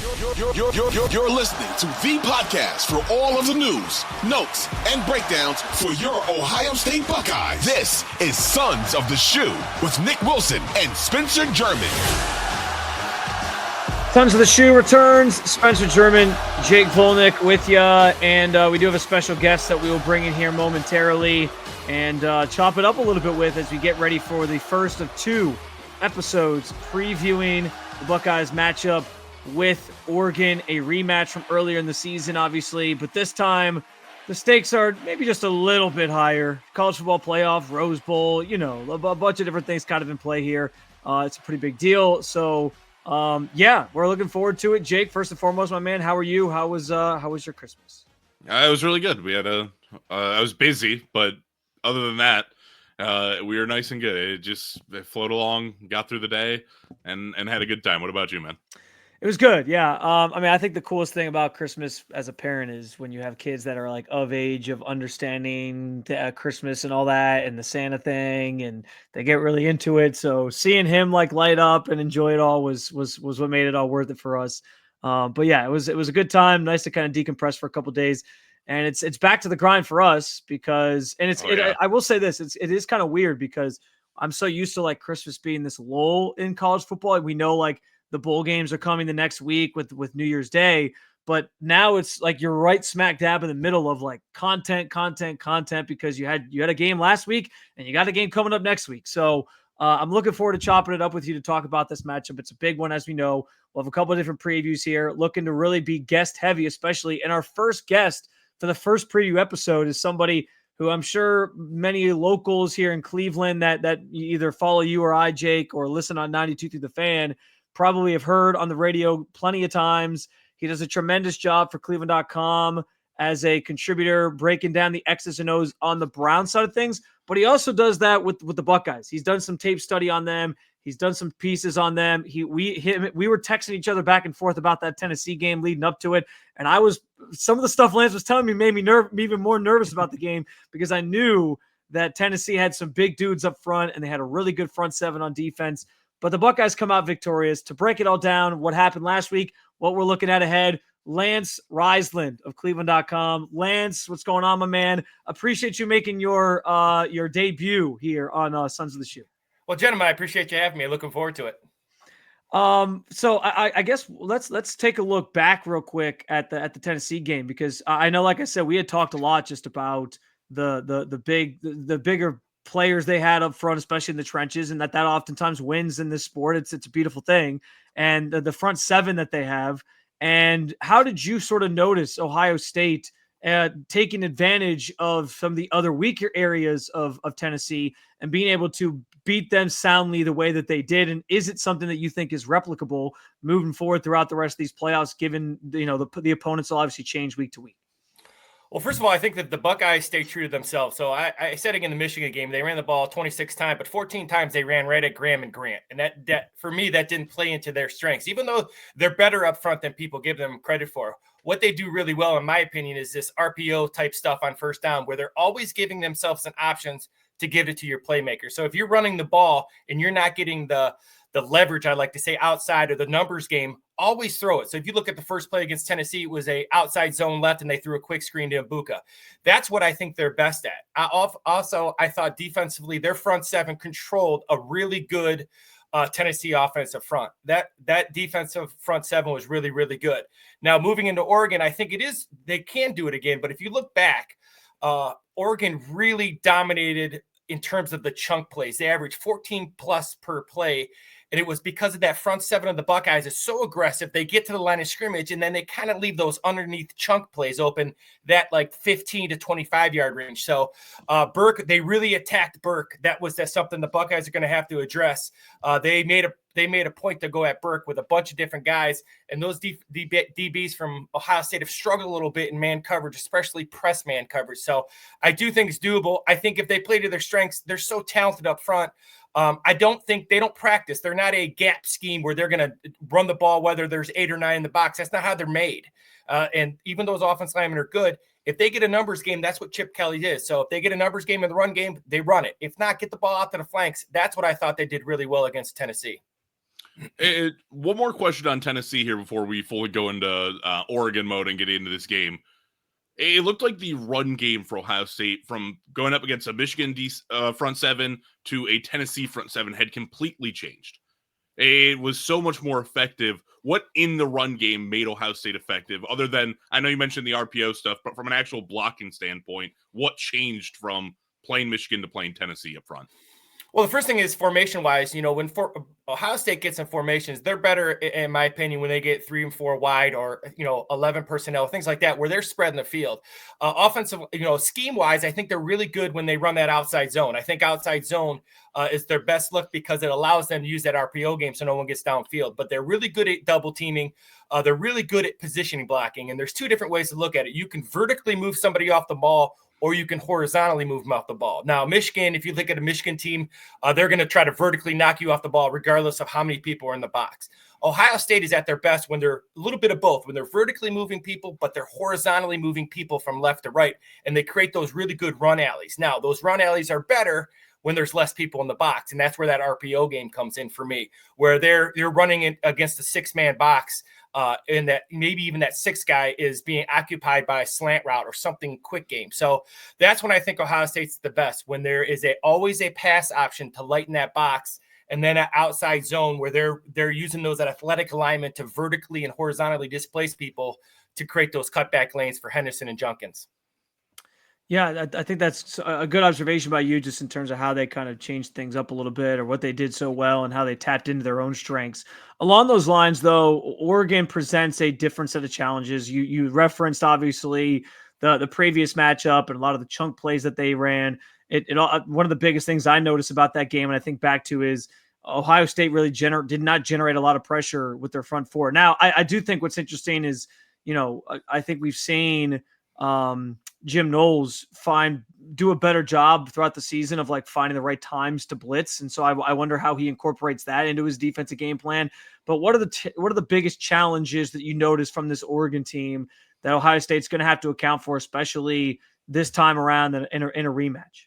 You're listening to the podcast for all of the news, notes, and breakdowns for your Ohio State Buckeyes. This is Sons of the Shoe with Nick Wilson and Spencer German. Sons of the Shoe returns. Spencer German, Jake Vulinec with you, and we do have a special guest that we will bring in here momentarily and chop it up a little bit with as we get ready for the first of two episodes previewing the Buckeyes matchup with Oregon, a rematch from earlier in the season, obviously, but this time the stakes are maybe just a little bit higher. College football playoff, Rose Bowl, a bunch of different things kind of in play here. It's a pretty big deal. So, we're looking forward to it. Jake, first and foremost, my man, how are you? How was your Christmas? It was really good. We had I was busy, but other than that, we were nice and good. It flowed along, got through the day, and had a good time. What about you, man? It was good, yeah. I think the coolest thing about Christmas as a parent is when you have kids that are like of age of understanding Christmas and all that, and the Santa thing, and they get really into it. So seeing him like light up and enjoy it all was what made it all worth it for us. But yeah, it was a good time. Nice to kind of decompress for a couple days, and it's back to the grind for us because, and I will say this, it is kind of weird because I'm so used to like Christmas being this lull in college football. We know like the bowl games are coming the next week with New Year's Day, but now it's like you're right smack dab in the middle of like content because you had a game last week and you got a game coming up next week. So I'm looking forward to chopping it up with you to talk about this matchup. It's a big one, as we know. We'll have a couple of different previews here, looking to really be guest heavy, especially. And our first guest for the first preview episode is somebody who I'm sure many locals here in Cleveland that either follow you or I, Jake, or listen on 92 through the Fan probably have heard on the radio plenty of times. He does a tremendous job for Cleveland.com as a contributor, breaking down the X's and O's on the Brown side of things, but he also does that with the Buckeyes. He's done some tape study on them. He's done some pieces on them. We were texting each other back and forth about that Tennessee game leading up to it, and some of the stuff Lance was telling me made me even more nervous about the game because I knew that Tennessee had some big dudes up front and they had a really good front seven on defense. But the Buckeyes come out victorious. To break it all down, what happened last week, what we're looking at ahead, Lance Reisland of Cleveland.com. Lance, what's going on, my man? Appreciate you making your debut here on Sons of the Shoe. Well, gentlemen, I appreciate you having me. Looking forward to it. So I guess let's take a look back real quick at the Tennessee game, because I know, like I said, we had talked a lot just about the bigger players they had up front, especially in the trenches, and that oftentimes wins in this sport. It's a beautiful thing. And the front seven that they have. And how did you sort of notice Ohio State taking advantage of some of the other weaker areas of Tennessee and being able to beat them soundly the way that they did? And is it something that you think is replicable moving forward throughout the rest of these playoffs, given, the opponents will obviously change week to week? Well, first of all, I think that the Buckeyes stay true to themselves. So I said it in the Michigan game, they ran the ball 26 times, but 14 times they ran right at Graham and Grant. And that for me, that didn't play into their strengths, even though they're better up front than people give them credit for. What they do really well, in my opinion, is this RPO type stuff on first down, where they're always giving themselves an options to give it to your playmaker. So if you're running the ball and you're not getting the leverage, I like to say, outside of the numbers game, always throw it. So if you look at the first play against Tennessee, it was a outside zone left, and they threw a quick screen to Ibuka. That's what I think they're best at. I thought defensively, their front seven controlled a really good Tennessee offensive front. That defensive front seven was really, really good. Now, moving into Oregon, I think they can do it again. But if you look back, Oregon really dominated in terms of the chunk plays. They averaged 14 plus per play. And it was because of that front seven of the Buckeyes is so aggressive. They get to the line of scrimmage, and then they kind of leave those underneath chunk plays open, that like 15 to 25 yard range. So Burke, they really attacked Burke. That's something the Buckeyes are going to have to address. They made a point to go at Burke with a bunch of different guys, and those DBs from Ohio State have struggled a little bit in man coverage, especially press man coverage. So I do think it's doable. I think if they play to their strengths, they're so talented up front. I don't think they don't practice. They're not a gap scheme where they're going to run the ball whether there's 8 or 9 in the box. That's not how they're made. And even those offensive linemen are good, if they get a numbers game, that's what Chip Kelly is. So if they get a numbers game in the run game, they run it. If not, get the ball out to the flanks. That's what I thought they did really well against Tennessee. One more question on Tennessee here before we fully go into Oregon mode and get into this game. It looked like the run game for Ohio State, from going up against a Michigan front seven to a Tennessee front seven, had completely changed. It was so much more effective. What in the run game made Ohio State effective, other than, I know you mentioned the RPO stuff, but from an actual blocking standpoint, what changed from playing Michigan to playing Tennessee up front? Well, the first thing is formation-wise. When Ohio State gets in formations, they're better, in my opinion, when they get 3 and 4 wide, or 11 personnel, things like that, where they're spreading the field. Offensive, scheme-wise, I think they're really good when they run that outside zone. I think outside zone is their best look because it allows them to use that RPO game so no one gets downfield. But they're really good at double teaming. They're really good at positioning blocking. And there's two different ways to look at it. You can vertically move somebody off the ball, or you can horizontally move them off the ball. Now, Michigan, if you look at a Michigan team, they're going to try to vertically knock you off the ball regardless of how many people are in the box. Ohio State is at their best when they're a little bit of both, when they're vertically moving people, but they're horizontally moving people from left to right, and they create those really good run alleys. Now, those run alleys are better when there's less people in the box, and that's where that RPO game comes in for me, where they're running it against a 6-man box, and that maybe even that 6th guy is being occupied by a slant route or something quick game. So that's when I think Ohio State's the best, when there is always a pass option to lighten that box, and then an outside zone where they're using those athletic alignment to vertically and horizontally displace people to create those cutback lanes for Henderson and Junkins. Yeah, I think that's a good observation by you, just in terms of how they kind of changed things up a little bit, or what they did so well and how they tapped into their own strengths. Along those lines, though, Oregon presents a different set of challenges. You referenced, obviously, the previous matchup and a lot of the chunk plays that they ran. One of the biggest things I noticed about that game, and I think back to, is Ohio State really did not generate a lot of pressure with their front four. Now, I do think what's interesting is, I think we've seen Jim Knowles do a better job throughout the season of finding the right times to blitz. And so I wonder how he incorporates that into his defensive game plan. But what are the biggest challenges that you notice from this Oregon team that Ohio State's going to have to account for, especially this time around in a rematch?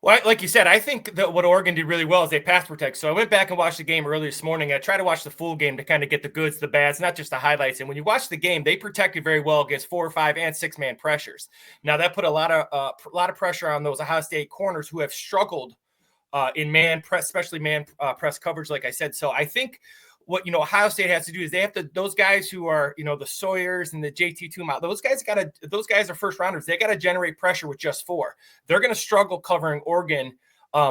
Well, like you said, I think that what Oregon did really well is they pass protect. So I went back and watched the game earlier this morning. I tried to watch the full game to kind of get the goods, the bads, not just the highlights. And when you watch the game, they protected very well against 4 or 5 and 6-man pressures. Now that put a lot of pressure on those Ohio State corners who have struggled in man press, especially man press coverage, like I said. So I think what Ohio State has to do is they have to, those guys who are the Sawyers and the JT Tuma, those guys are first rounders. They got to generate pressure with just 4. They're going to struggle covering Oregon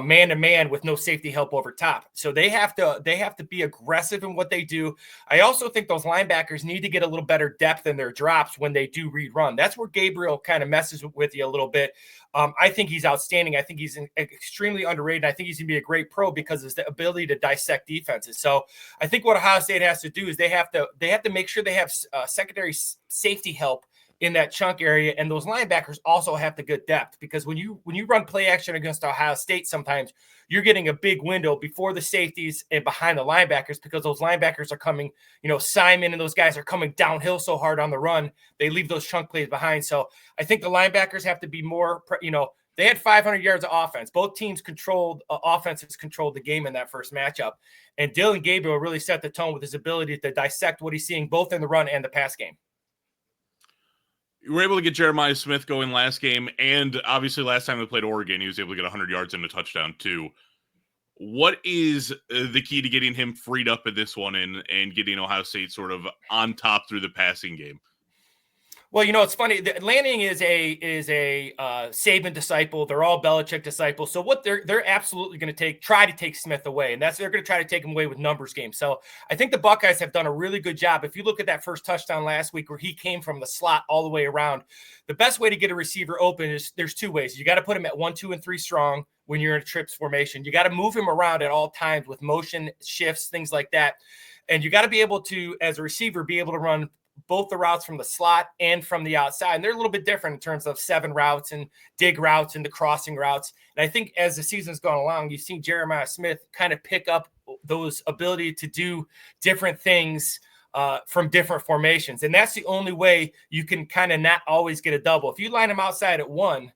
man to man with no safety help over top. So they have to be aggressive in what they do. I also think those linebackers need to get a little better depth in their drops when they do read run. That's where Gabriel kind of messes with you a little bit. I think he's outstanding. I think he's extremely underrated. I think he's going to be a great pro because of his ability to dissect defenses. So I think what Ohio State has to do is they have to make sure they have secondary safety help in that chunk area, and those linebackers also have the good depth, because when you run play action against Ohio State, sometimes you're getting a big window before the safeties and behind the linebackers, because those linebackers are coming, Simon and those guys are coming downhill so hard on the run, they leave those chunk plays behind. So I think the linebackers have to be more, they had 500 yards of offense. Both teams offenses controlled the game in that first matchup, and Dylan Gabriel really set the tone with his ability to dissect what he's seeing both in the run and the pass game. You were able to get Jeremiah Smith going last game, and obviously last time they played Oregon, he was able to get 100 yards and a touchdown too. What is the key to getting him freed up in this one and getting Ohio State sort of on top through the passing game? Well, it's funny. Lanning is a Saban disciple. They're all Belichick disciples. So what they're absolutely going to try to take Smith away, and they're going to try to take him away with numbers games. So I think the Buckeyes have done a really good job. If you look at that first touchdown last week where he came from the slot all the way around, the best way to get a receiver open is there's 2 ways. You got to put him at 1, 2, and 3 strong when you're in a trips formation. You got to move him around at all times with motion shifts, things like that. And you got to be able to, as a receiver, be able to run both the routes from the slot and from the outside. And they're a little bit different in terms of 7 routes and dig routes and the crossing routes. And I think as the season's gone along, you've seen Jeremiah Smith kind of pick up those ability to do different things from different formations. And that's the only way you can kind of not always get a double. If you line him outside at 1,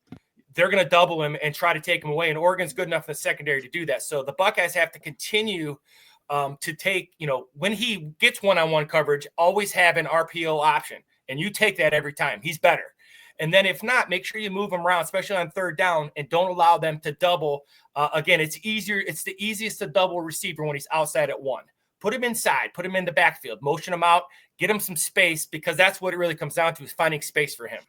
they're going to double him and try to take him away. And Oregon's good enough in the secondary to do that. So the Buckeyes have to continue to take, when he gets one-on-one coverage, always have an RPO option, and you take that every time. He's better. And then if not, make sure you move them around, especially on third down, and don't allow them to double. Again, it's easier. It's the easiest to double receiver when he's outside at one. Put him inside, put him in the backfield, motion him out, get him some space, because that's what it really comes down to, is finding space for him.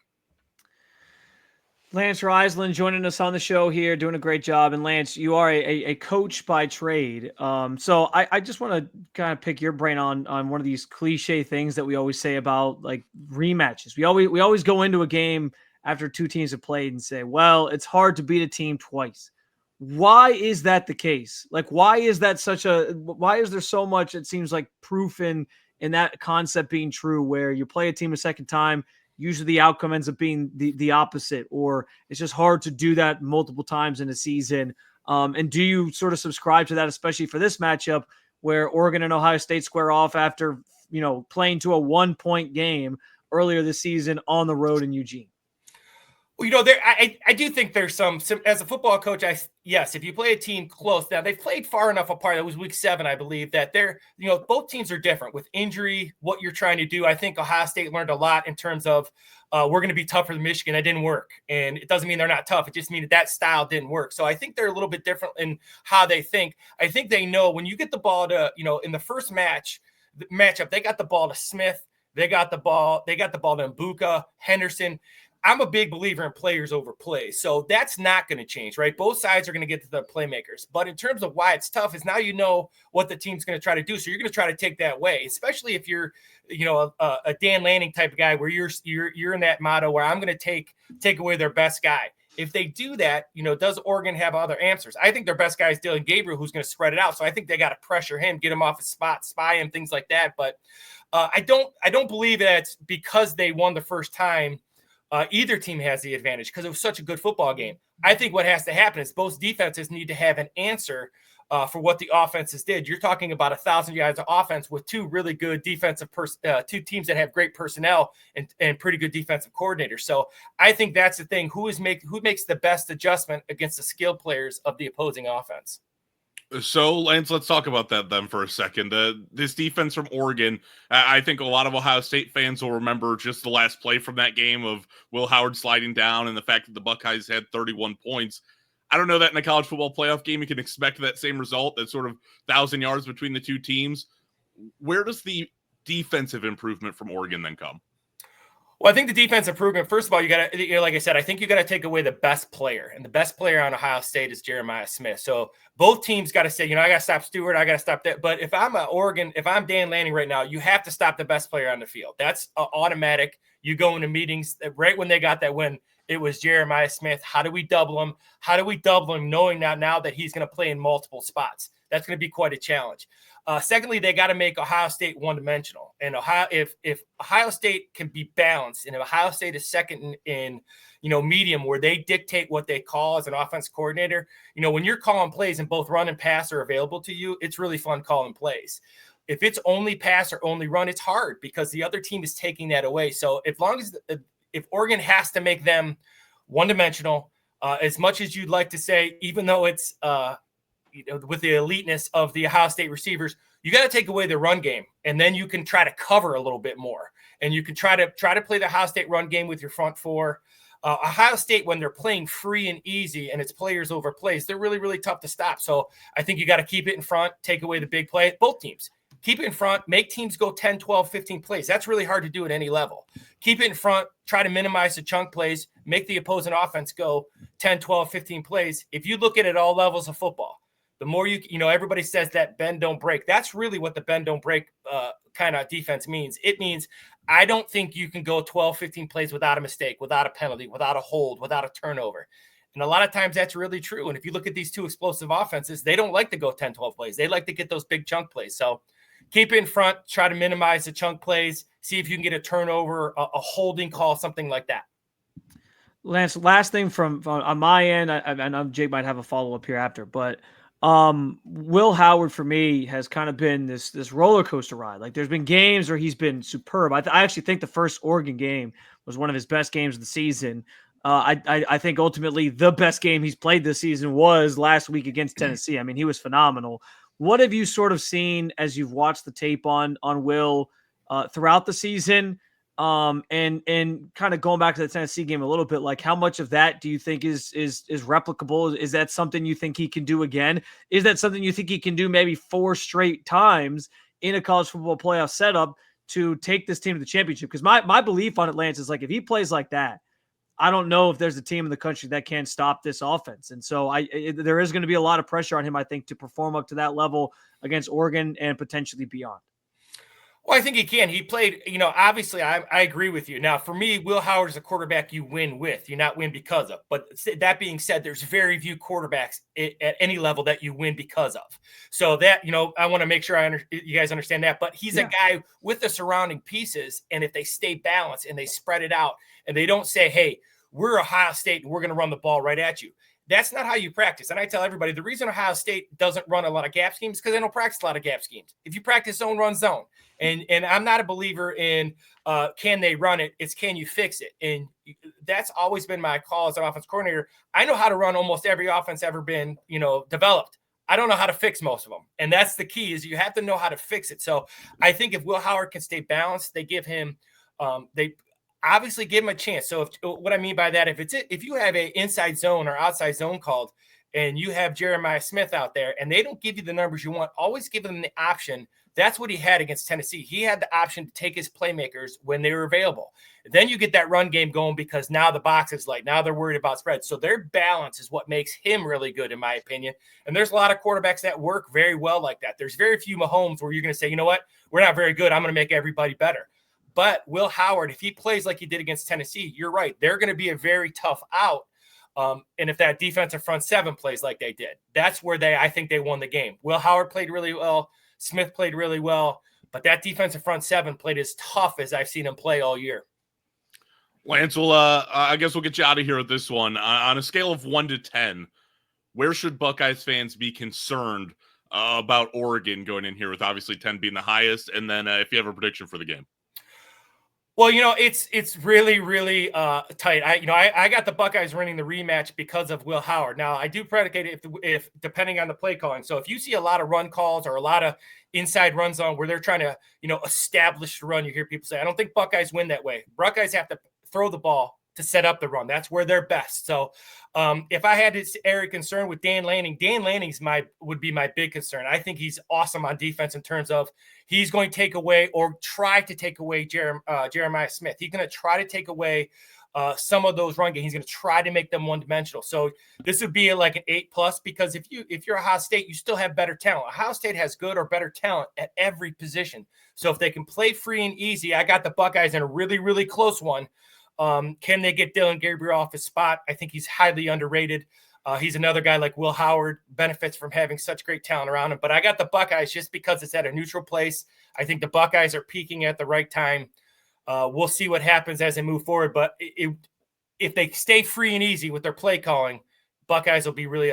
Lance Reisland joining us on the show here, doing a great job. And Lance, you are a coach by trade. So I just want to kind of pick your brain on one of these cliche things that we always say about like rematches. We always go into a game after two teams have played and say, well, it's hard to beat a team twice. Why is that the case? Like, why is there so much, it seems like, proof in that concept being true, where you play a team a second time, usually the outcome ends up being the opposite, or it's just hard to do that multiple times in a season. And do you sort of subscribe to that, especially for this matchup where Oregon and Ohio State square off after, playing to a 1-point game earlier this season on the road in Eugene? Well, I do think there's some, as a football coach, yes, if you play a team close, now they've played far enough apart. It was week 7, I believe, that both teams are different with injury, what you're trying to do. I think Ohio State learned a lot in terms of we're going to be tougher than Michigan. That didn't work. And it doesn't mean they're not tough. It just means that style didn't work. So I think they're a little bit different in how they think. I think they know when you get the ball to, in the first matchup, they got the ball to Smith. They got the ball to Mbuka, Henderson. I'm a big believer in players over plays. So that's not going to change, right? Both sides are going to get to the playmakers. But in terms of why it's tough is now you know what the team's going to try to do. So you're going to try to take that way, especially if you're, a Dan Lanning type of guy where you're in that motto where I'm going to take away their best guy. If they do that, does Oregon have other answers? I think their best guy is Dylan Gabriel, who's going to spread it out. So I think they got to pressure him, get him off his spot, spy him, things like that. But I don't believe that it's because they won the first time. Either team has the advantage because it was such a good football game. I think what has to happen is both defenses need to have an answer for what the offenses did. You're talking about 1,000 yards of offense with two really good two teams that have great personnel and pretty good defensive coordinators. So I think that's the thing. Who makes the best adjustment against the skill players of the opposing offense? So, Lance, let's talk about that then for a second. This defense from Oregon, I think a lot of Ohio State fans will remember just the last play from that game of Will Howard sliding down and the fact that the Buckeyes had 31 points. I don't know that in a college football playoff game you can expect that same result, that sort of 1,000 yards between the two teams. Where does the defensive improvement from Oregon then come? Well, I think the defense improvement, first of all, you got to, like I said, I think you got to take away the best player. And the best player on Ohio State is Jeremiah Smith. So both teams got to say, I got to stop Stewart. I got to stop that. But if I'm if I'm Dan Lanning right now, you have to stop the best player on the field. That's automatic. You go into meetings right when they got that win. It was Jeremiah Smith. How do we double him? How do we double him knowing now that he's going to play in multiple spots? That's going to be quite a challenge. Secondly, they got to make Ohio State one-dimensional. And if Ohio State can be balanced, and if Ohio State is second in medium, where they dictate what they call as an offense coordinator, when you're calling plays and both run and pass are available to you, it's really fun calling plays. If it's only pass or only run, it's hard because the other team is taking that away. So if Oregon has to make them one-dimensional, as much as you'd like to say, even though it's with the eliteness of the Ohio State receivers, you got to take away the run game, and then you can try to cover a little bit more, and you can try to play the Ohio State run game with your front four. Ohio State, when they're playing free and easy and it's players over plays, they're really, really tough to stop. So I think you got to keep it in front, take away the big play. Both teams. Keep it in front, make teams go 10, 12, 15 plays. That's really hard to do at any level. Keep it in front, try to minimize the chunk plays, make the opposing offense go 10, 12, 15 plays. If you look at all levels of football, the more everybody says that bend, don't break. That's really what the bend, don't break kind of defense means. It means I don't think you can go 12, 15 plays without a mistake, without a penalty, without a hold, without a turnover. And a lot of times that's really true. And if you look at these two explosive offenses, they don't like to go 10, 12 plays. They like to get those big chunk plays. So keep it in front, try to minimize the chunk plays, see if you can get a turnover, a holding call, something like that. Lance, last thing from on my end, I know Jake might have a follow-up here after, but Will Howard for me has kind of been this roller coaster ride. Like there's been games where he's been superb. I actually think the first Oregon game was one of his best games of the season. I think ultimately the best game he's played this season was last week against Tennessee. I mean, he was phenomenal. What have you sort of seen as you've watched the tape on Will throughout the season? And kind of going back to the Tennessee game a little bit, like how much of that do you think is replicable? Is that something you think he can do again? Is that something you think he can do maybe 4 straight times in a college football playoff setup to take this team to the championship? Because my belief on it, Lance, is like if he plays like that, I don't know if there's a team in the country that can stop this offense. And so there is going to be a lot of pressure on him, I think, to perform up to that level against Oregon and potentially beyond. Well, I think he can. He played, obviously I agree with you. Now, for me, Will Howard is a quarterback you win with, you not win because of. But that being said, there's very few quarterbacks at any level that you win because of. So that, I want to make sure you guys understand that. But he's a guy with the surrounding pieces. And if they stay balanced and they spread it out and they don't say, hey, we're Ohio State and we're going to run the ball right at you. That's not how you practice. And I tell everybody, the reason Ohio State doesn't run a lot of gap schemes is because they don't practice a lot of gap schemes. If you practice zone, run zone. And I'm not a believer in can they run it? It's can you fix it? And that's always been my call as an offense coordinator. I know how to run almost every offense ever been, developed. I don't know how to fix most of them. And that's the key is you have to know how to fix it. So I think if Will Howard can stay balanced, they give him they obviously give him a chance. So what I mean by that, if you have an inside zone or outside zone called and you have Jeremiah Smith out there and they don't give you the numbers you want, always give them the option. That's what he had against Tennessee. He had the option to take his playmakers when they were available. Then you get that run game going because now the box is light. Now they're worried about spread. So their balance is what makes him really good, in my opinion. And there's a lot of quarterbacks that work very well like that. There's very few Mahomes where you're going to say, you know what, we're not very good. I'm going to make everybody better. But Will Howard, if he plays like he did against Tennessee, you're right. They're going to be a very tough out. And if that defensive front seven plays like they did, that's where I think they won the game. Will Howard played really well. Smith played really well, but that defensive front seven played as tough as I've seen him play all year. Lance, I guess we'll get you out of here with this one. On a scale of 1 to 10, where should Buckeyes fans be concerned about Oregon going in here with obviously 10 being the highest? And then if you have a prediction for the game. Well, it's really, really tight. I got the Buckeyes winning the rematch because of Will Howard. Now, I do predicate it if depending on the play calling. So if you see a lot of run calls or a lot of inside run zone where they're trying to, establish the run, you hear people say, I don't think Buckeyes win that way. Buckeyes have to throw the ball to set up the run. That's where they're best. So if I had this area concern with Dan Lanning would be my big concern. I think he's awesome on defense in terms of he's going to take away or try to take away Jeremiah Smith. He's going to try to take away some of those run games. He's going to try to make them one-dimensional. So this would be like an 8+ because if you're Ohio State, you still have better talent. Ohio State has good or better talent at every position. So if they can play free and easy, I got the Buckeyes in a really, really close one. Can they get Dylan Gabriel off his spot? I think he's highly underrated. He's another guy like Will Howard, benefits from having such great talent around him. But I got the Buckeyes just because it's at a neutral place. I think the Buckeyes are peaking at the right time. We'll see what happens as they move forward. But if they stay free and easy with their play calling, Buckeyes will be really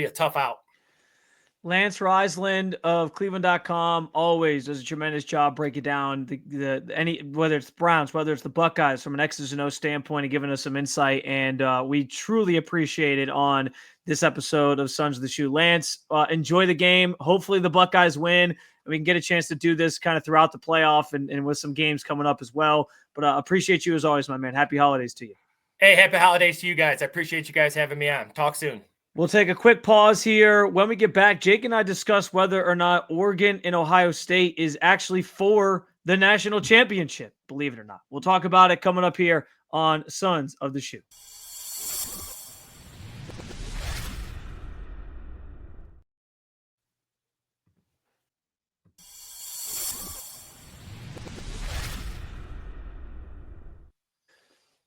a tough out. Lance Reisland of Cleveland.com always does a tremendous job breaking down whether it's Browns, whether it's the Buckeyes from an X's and O's standpoint and giving us some insight. And we truly appreciate it on this episode of Sons of the Shoe. Lance, enjoy the game. Hopefully the Buckeyes win and we can get a chance to do this kind of throughout the playoff and with some games coming up as well. But appreciate you as always, my man. Happy holidays to you. Hey, happy holidays to you guys. I appreciate you guys having me on. Talk soon. We'll take a quick pause here. When we get back, Jake and I discuss whether or not Oregon and Ohio State is actually for the national championship, believe it or not. We'll talk about it coming up here on Sons of the Shoe.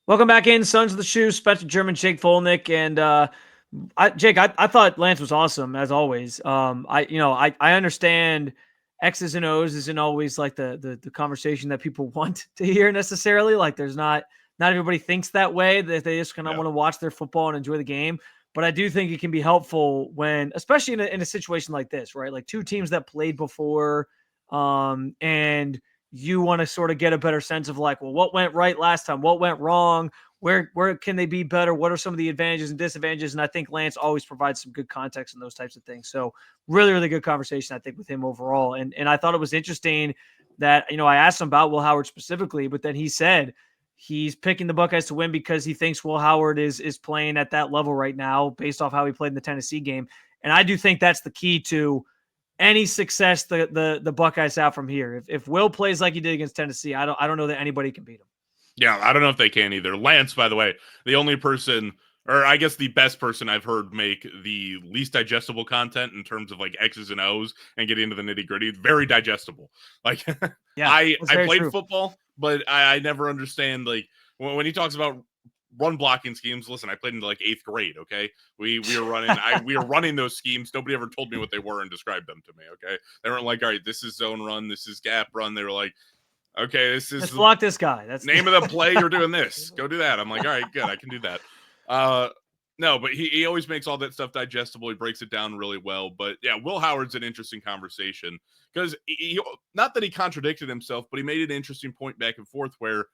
Welcome back in, Sons of the Shoe, Spencer German, Jake Vulinec, and Jake, I thought Lance was awesome as always. I understand X's and O's isn't always like the conversation that people want to hear necessarily. Like there's not everybody thinks that way, that they just kind of want to watch their football and enjoy the game. But I do think it can be helpful when, especially in a situation like this, right? Like two teams that played before, and you want to sort of get a better sense of like, well, what went right last time? What went wrong? where can they be better? What are some of the advantages and disadvantages? And I think Lance always provides some good context in those types of things. So really, really good conversation, I think, with him overall. And I thought it was interesting that, I asked him about Will Howard specifically, but then he said he's picking the Buckeyes to win because he thinks Will Howard is playing at that level right now based off how he played in the Tennessee game. And I do think that's the key to any success the Buckeyes have from here. If Will plays like he did against Tennessee, I don't know that anybody can beat him. Yeah, I don't know if they can either. Lance, by the way, the only person, or I guess the best person I've heard make the least digestible content in terms of like X's and O's and get into the nitty gritty. Very digestible. Like, yeah, I played true. football, but I never understand like when he talks about run blocking schemes. Listen, I played into like 8th grade. Okay, we were running we were running those schemes. Nobody ever told me what they were and described them to me. Okay, they weren't like, all right, this is zone run, this is gap run. They were like, okay, this is let's block this guy. That's name of the play. You're doing this. Go do that. I'm like, all right, good. I can do that. No, but he always makes all that stuff digestible. He breaks it down really well. But yeah, Will Howard's an interesting conversation because he not that he contradicted himself, but he made an interesting point back and forth where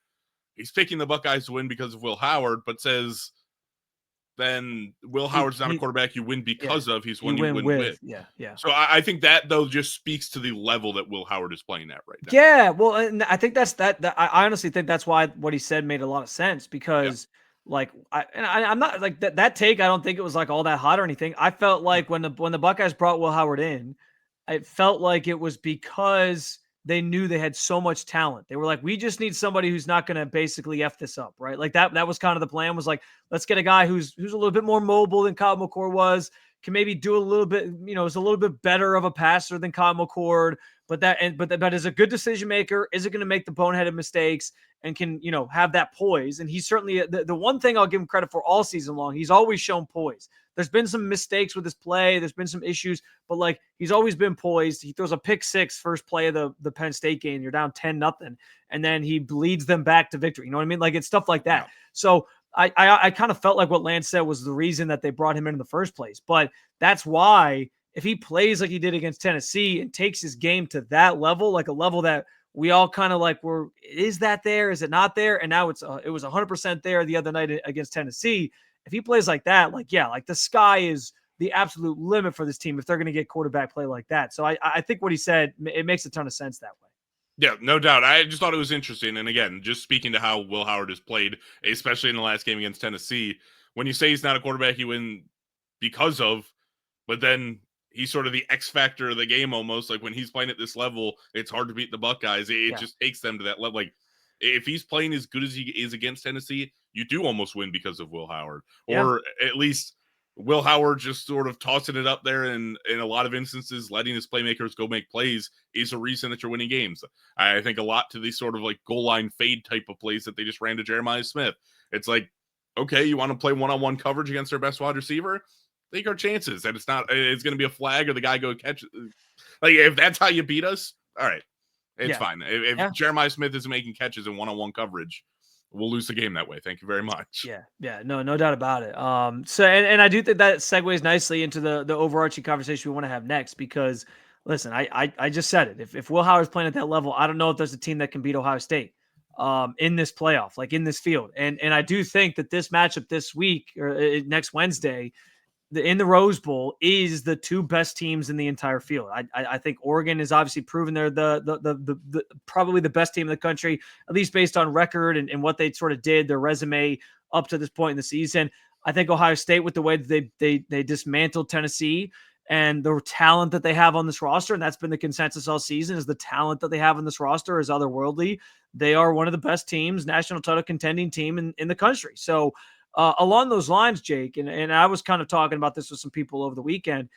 he's picking the Buckeyes to win because of Will Howard, but says then Will Howard's not a quarterback you win because of. He's one you win with. Yeah. So I think that, though, just speaks to the level that Will Howard is playing at right now. Yeah, well, and I think that's that I honestly think that's why what he said made a lot of sense because I'm not like that take. I don't think it was like all that hot or anything. I felt like when the Buckeyes brought Will Howard in, it felt like it was because they knew they had so much talent. They were like, we just need somebody who's not going to basically F this up, right? Like that was kind of the plan, was like, let's get a guy who's a little bit more mobile than Kyle McCord was, can maybe do a little bit, is a little bit better of a passer than Kyle McCord, but is a good decision maker, isn't going to make the boneheaded mistakes, and can, have that poise. And he's certainly the one thing I'll give him credit for all season long. He's always shown poise. There's been some mistakes with his play. There's been some issues, but like he's always been poised. He throws a pick six first play of the Penn State game. You're down 10-0, and then he leads them back to victory. You know what I mean? Like it's stuff like that. Yeah. So I kind of felt like what Lance said was the reason that they brought him in the first place. But that's why if he plays like he did against Tennessee and takes his game to that level, like a level that we all kind of like is that there? Is it not there? And now it was 100% there the other night against Tennessee. If he plays like that, like the sky is the absolute limit for this team if they're going to get quarterback play like that. So I think what he said, it makes a ton of sense that way. Yeah, no doubt. I just thought it was interesting. And again, just speaking to how Will Howard has played, especially in the last game against Tennessee, when you say he's not a quarterback you win because of, but then he's sort of the X factor of the game almost. Like when he's playing at this level, it's hard to beat the Buckeyes. It just takes them to that level. Like if he's playing as good as he is against Tennessee, you do almost win because of Will Howard. Or at least Will Howard just sort of tossing it up there, and in a lot of instances, letting his playmakers go make plays is a reason that you're winning games. I think a lot to these sort of like goal line fade type of plays that they just ran to Jeremiah Smith. It's like, okay, you want to play one-on-one coverage against their best wide receiver? Take our chances. And it's going to be a flag or the guy go catch. Like if that's how you beat us, all right, it's fine. If Jeremiah Smith isn't making catches in one-on-one coverage, we'll lose the game that way. Thank you very much. Yeah, no doubt about it. So and I do think that segues nicely into the overarching conversation we want to have next, because listen, I just said it. If Will Howard's playing at that level, I don't know if there's a team that can beat Ohio State in this playoff, like in this field. And I do think that this matchup this week or next Wednesday in the Rose Bowl is the two best teams in the entire field. I think Oregon is obviously proven they're the probably the best team in the country, at least based on record and what they sort of did, their resume up to this point in the season. I think Ohio State, with the way that they dismantled Tennessee and the talent that they have on this roster, and that's been the consensus all season, is the talent that they have on this roster is otherworldly. They are one of the best teams, national title contending team in the country. So along those lines, Jake, and I was kind of talking about this with some people over the weekend,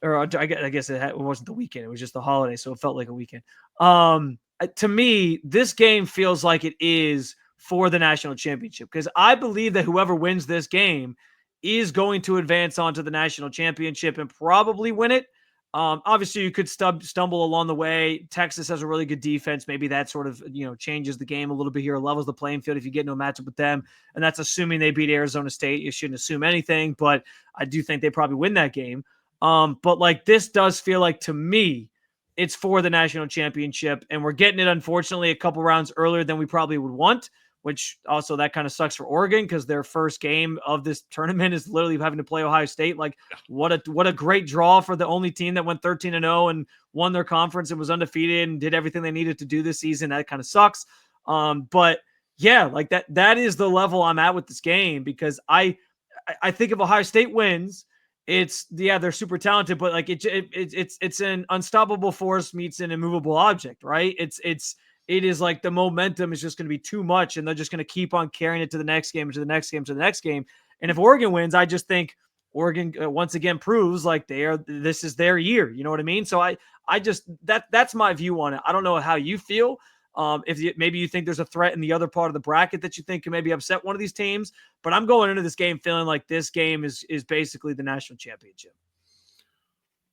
or I guess it wasn't the weekend. It was just the holiday, so it felt like a weekend. To me, this game feels like it is for the national championship, because I believe that whoever wins this game is going to advance onto the national championship and probably win it. Obviously, you could stumble along the way. Texas has a really good defense. Maybe that sort of changes the game a little bit here, levels the playing field if you get into a matchup with them. And that's assuming they beat Arizona State. You shouldn't assume anything, but I do think they probably win that game. But like this does feel like, to me, it's for the national championship, and we're getting it, unfortunately, a couple rounds earlier than we probably would want. which also that kind of sucks for Oregon because their first game of this tournament is literally having to play Ohio State. Like, what a great draw for the only team that went 13-0 and won their conference and was undefeated and did everything they needed to do this season. That kind of sucks. But yeah, like that is the level I'm at with this game, because I think if Ohio State wins, they're super talented, but like it's an unstoppable force meets an immovable object, right? It is like the momentum is just going to be too much, and they're just going to keep on carrying it to the next game, to the next game, to the next game. And if Oregon wins, I just think Oregon once again proves like this is their year. You know what I mean? So that's my view on it. I don't know how you feel. Maybe you think there's a threat in the other part of the bracket that you think can maybe upset one of these teams, but I'm going into this game feeling like this game is basically the national championship.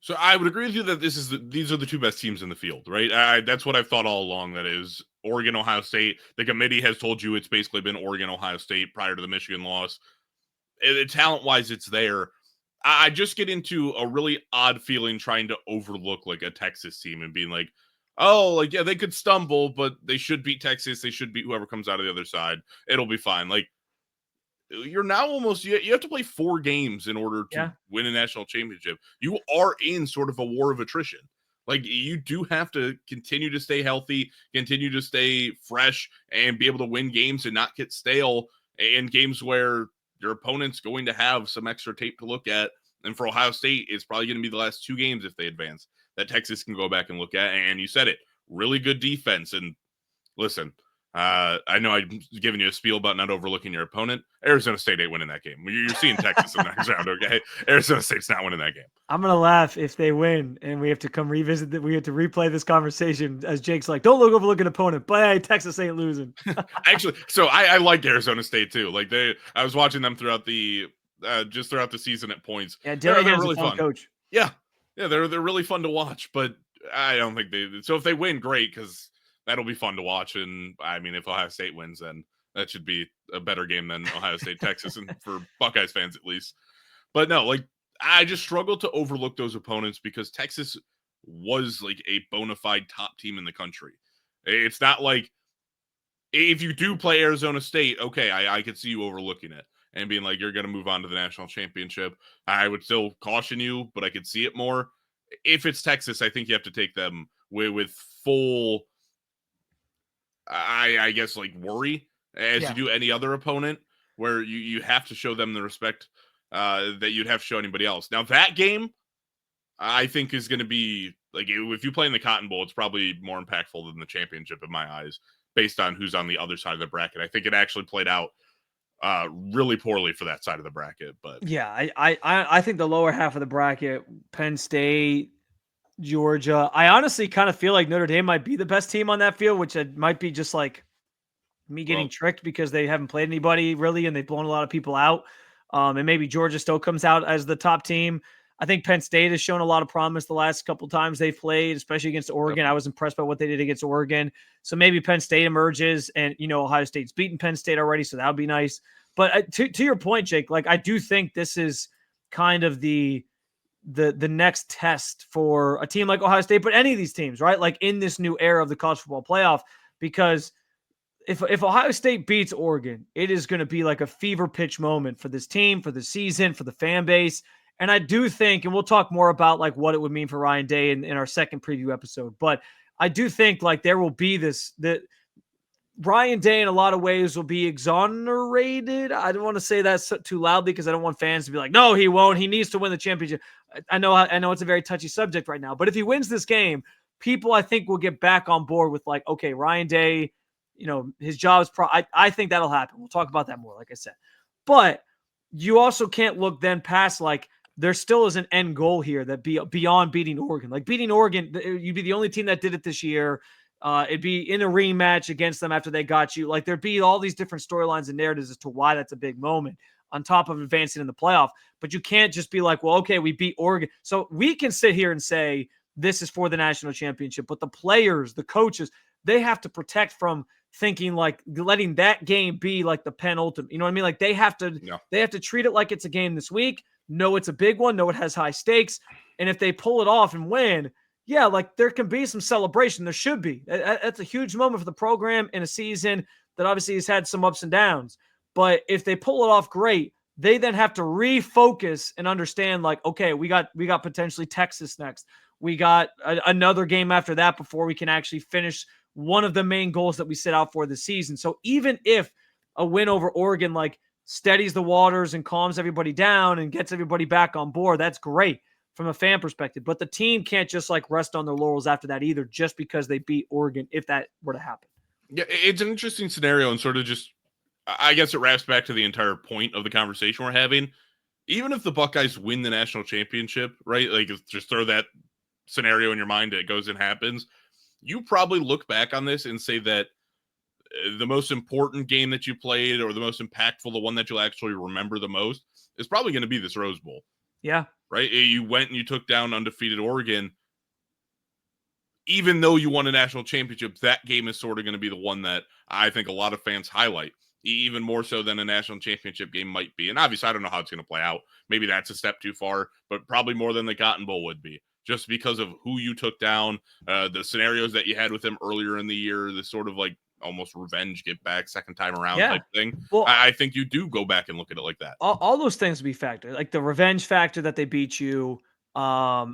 So I would agree with you that these are the two best teams in the field, right? That's what I've thought all along. That is Oregon, Ohio State. The committee has told you it's basically been Oregon, Ohio State prior to the Michigan loss. Talent-wise, it's there. I just get into a really odd feeling trying to overlook like a Texas team and being like, oh, like, yeah, they could stumble, but they should beat Texas. They should beat whoever comes out of the other side. It'll be fine. Like, you're now almost, you have to play 4 games in order to win a national championship. You are in sort of a war of attrition. Like, you do have to continue to stay healthy, continue to stay fresh, and be able to win games and not get stale in games where your opponent's going to have some extra tape to look at. And for Ohio State, it's probably going to be the last 2 games if they advance that Texas can go back and look at. And you said it, really good defense. And listen, I know I'm giving you a spiel about not overlooking your opponent. Arizona State ain't winning that game. You're seeing Texas in the next round, okay? Arizona State's not winning that game. I'm going to laugh if they win and we have to come revisit that. We have to replay this conversation as Jake's like, don't overlook an opponent, but hey, Texas ain't losing. Actually, so I like Arizona State too. Like I was watching them throughout the season at points. Yeah, they're really fun coach. Yeah, they're really fun to watch, but I don't think so if they win, great, because that'll be fun to watch. And I mean, if Ohio State wins, then that should be a better game than Ohio State, Texas, and for Buckeyes fans at least. But no, like, I just struggle to overlook those opponents because Texas was like a bona fide top team in the country. It's not like if you do play Arizona State, okay, I could see you overlooking it and being like, you're going to move on to the national championship. I would still caution you, but I could see it more. If it's Texas, I think you have to take them with full, I guess, like, worry as you do any other opponent, where you have to show them the respect that you'd have to show anybody else. Now, that game, I think, is going to be, like, if you play in the Cotton Bowl, it's probably more impactful than the championship in my eyes, based on who's on the other side of the bracket. I think it actually played out really poorly for that side of the bracket. But yeah, I think the lower half of the bracket, Penn State, Georgia, I honestly kind of feel like Notre Dame might be the best team on that field, which might be just like me getting tricked because they haven't played anybody really and they've blown a lot of people out. And maybe Georgia still comes out as the top team. I think Penn State has shown a lot of promise the last couple times they've played, especially against Oregon. Yep. I was impressed by what they did against Oregon. So maybe Penn State emerges, and, Ohio State's beaten Penn State already, so that would be nice. But to your point, Jake, like, I do think this is kind of the next test for a team like Ohio State, but any of these teams, right? Like, in this new era of the college football playoff, because if Ohio State beats Oregon, it is going to be like a fever pitch moment for this team, for the season, for the fan base. And I do think, and we'll talk more about like what it would mean for Ryan Day in our second preview episode, but I do think like there will be that Ryan Day in a lot of ways will be exonerated. I don't want to say that too loudly because I don't want fans to be like, no, he won't. He needs to win the championship. I know it's a very touchy subject right now, but if he wins this game, people I think will get back on board with like, okay, Ryan Day, his job is I think that'll happen. We'll talk about that more, like I said. But you also can't look then past like, there still is an end goal here that beyond beating Oregon. Like, beating Oregon, you'd be the only team that did it this year. It'd be in a rematch against them after they got you. Like, there'd be all these different storylines and narratives as to why that's a big moment on top of advancing in the playoff. But you can't just be like, well, okay, we beat Oregon. So we can sit here and say this is for the national championship, but the players, the coaches, they have to protect from thinking like letting that game be like the penultimate. You know what I mean? Like, they have to treat it like it's a game this week. Know it's a big one. Know it has high stakes. And if they pull it off and win, yeah, like, there can be some celebration. There should be. That's a huge moment for the program in a season that obviously has had some ups and downs. But if they pull it off, great. They then have to refocus and understand, like, okay, we got potentially Texas next. We got another game after that before we can actually finish one of the main goals that we set out for the season. So even if a win over Oregon, like, steadies the waters and calms everybody down and gets everybody back on board, that's great from a fan perspective. But the team can't just like rest on their laurels after that either, just because they beat Oregon, if that were to happen. Yeah, it's an interesting scenario, and sort of just, I guess it wraps back to the entire point of the conversation we're having. Even if the Buckeyes win the national championship, right? Like, just throw that scenario in your mind, it goes and happens. You probably look back on this and say that the most important game that you played, or the most impactful, the one that you'll actually remember the most, is probably going to be this Rose Bowl. Yeah. Right? You went and you took down undefeated Oregon. Even though you won a national championship, that game is sort of going to be the one that I think a lot of fans highlight, even more so than a national championship game might be. And obviously, I don't know how it's going to play out. Maybe that's a step too far, but probably more than the Cotton Bowl would be, just because of who you took down, the scenarios that you had with them earlier in the year, the sort of like almost revenge get back second time around type thing. Well, I think you do go back and look at it like that. All those things would be factored, like the revenge factor that they beat you,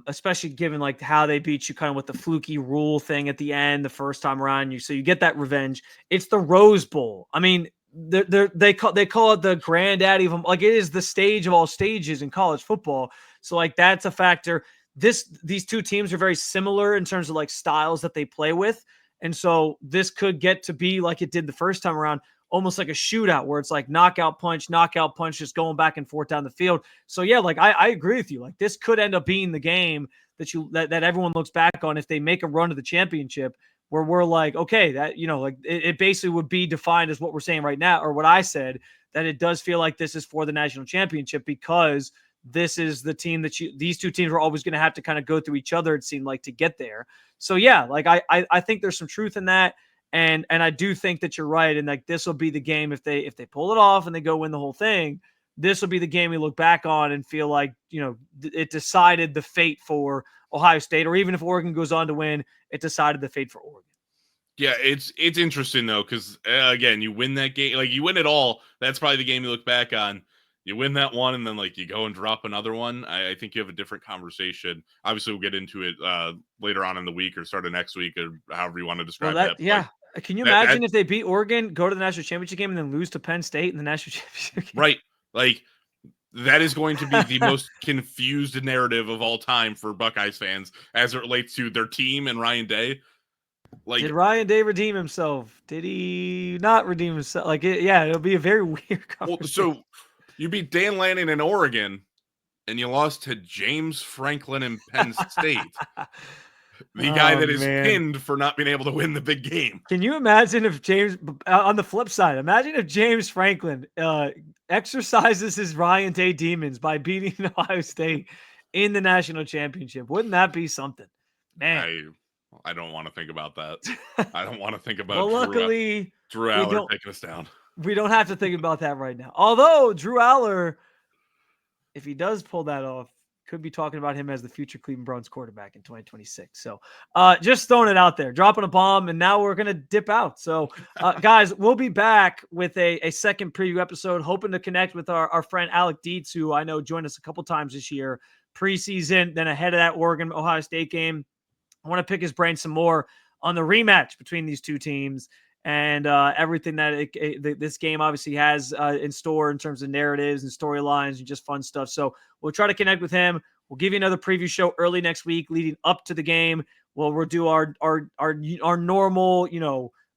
especially given like how they beat you kind of with the fluky rule thing at the end the first time around. So you get that revenge. It's the Rose Bowl. I mean, they call it the granddaddy of them. Like, it is the stage of all stages in college football. So like that's a factor. These two teams are very similar in terms of like styles that they play with. And so this could get to be like it did the first time around, almost like a shootout where it's like knockout punch, just going back and forth down the field. So yeah, like I agree with you. Like, this could end up being the game that everyone looks back on if they make a run to the championship, where we're like, okay, that, like it basically would be defined as what we're saying right now, or what I said, that it does feel like this is for the national championship, because this is the team that these two teams were always going to have to kind of go through each other, it seemed like, to get there. So yeah, like I think there's some truth in that. And I do think that you're right. And like, this will be the game if they pull it off and they go win the whole thing. This will be the game we look back on and feel like, it decided the fate for Ohio State, or even if Oregon goes on to win, it decided the fate for Oregon. Yeah, it's interesting though, because again, you win that game, like you win it all. That's probably the game you look back on. You win that one, and then like you go and drop another one. I think you have a different conversation. Obviously, we'll get into it later on in the week, or start of next week, or however you want to describe that. Yeah. Like, can you imagine if they beat Oregon, go to the national championship game, and then lose to Penn State in the national championship game? Right. Like, that is going to be the most confused narrative of all time for Buckeyes fans as it relates to their team and Ryan Day. Like, did Ryan Day redeem himself? Did he not redeem himself? Like, it'll be a very weird conversation. Well, so you beat Dan Lanning in Oregon, and you lost to James Franklin in Penn State. The guy that is pinned for not being able to win the big game. Can you imagine if James, on the flip side, imagine if James Franklin exercises his Ryan Day demons by beating Ohio State in the national championship? Wouldn't that be something? Man. I don't want to think about that. I don't want to think about well, luckily, Drew Aller taking us down. We don't have to think about that right now. Although Drew Aller, if he does pull that off, could be talking about him as the future Cleveland Browns quarterback in 2026. So just throwing it out there, dropping a bomb, and now we're going to dip out. So guys, we'll be back with a second preview episode, hoping to connect with our friend Alec Dietz, who I know joined us a couple times this year, preseason, then ahead of that Oregon-Ohio State game. I want to pick his brain some more on the rematch between these two teams and everything that this game obviously has in store in terms of narratives and storylines and just fun stuff. So we'll try to connect with him. We'll give you another preview show early next week leading up to the game. We'll do our normal,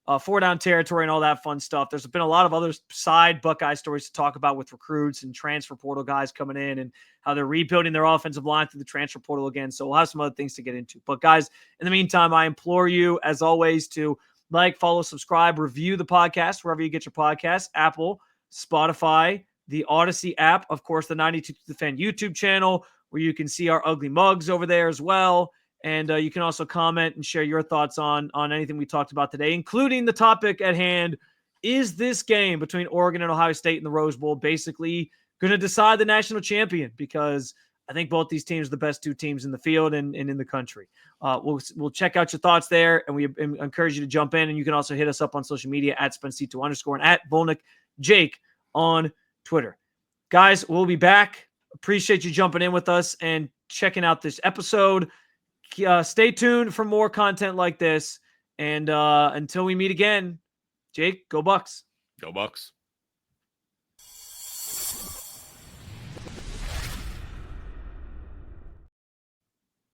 4-down territory and all that fun stuff. There's been a lot of other side Buckeye stories to talk about with recruits and transfer portal guys coming in and how they're rebuilding their offensive line through the transfer portal again. So we'll have some other things to get into. But guys, in the meantime, I implore you, as always, to like, follow, subscribe, review the podcast wherever you get your podcasts: Apple, Spotify, the Odyssey app, of course, the 92 to Defend YouTube channel, where you can see our ugly mugs over there as well. And you can also comment and share your thoughts on anything we talked about today, including the topic at hand. Is this game between Oregon and Ohio State in the Rose Bowl basically going to decide the national champion? Because I think both these teams are the best two teams in the field and in the country. We'll check out your thoughts there, and we encourage you to jump in. And you can also hit us up on social media at Spencito_ and at Vulinec Jake on Twitter. Guys, we'll be back. Appreciate you jumping in with us and checking out this episode. Stay tuned for more content like this. And until we meet again, Jake, go Bucks. Go Bucks.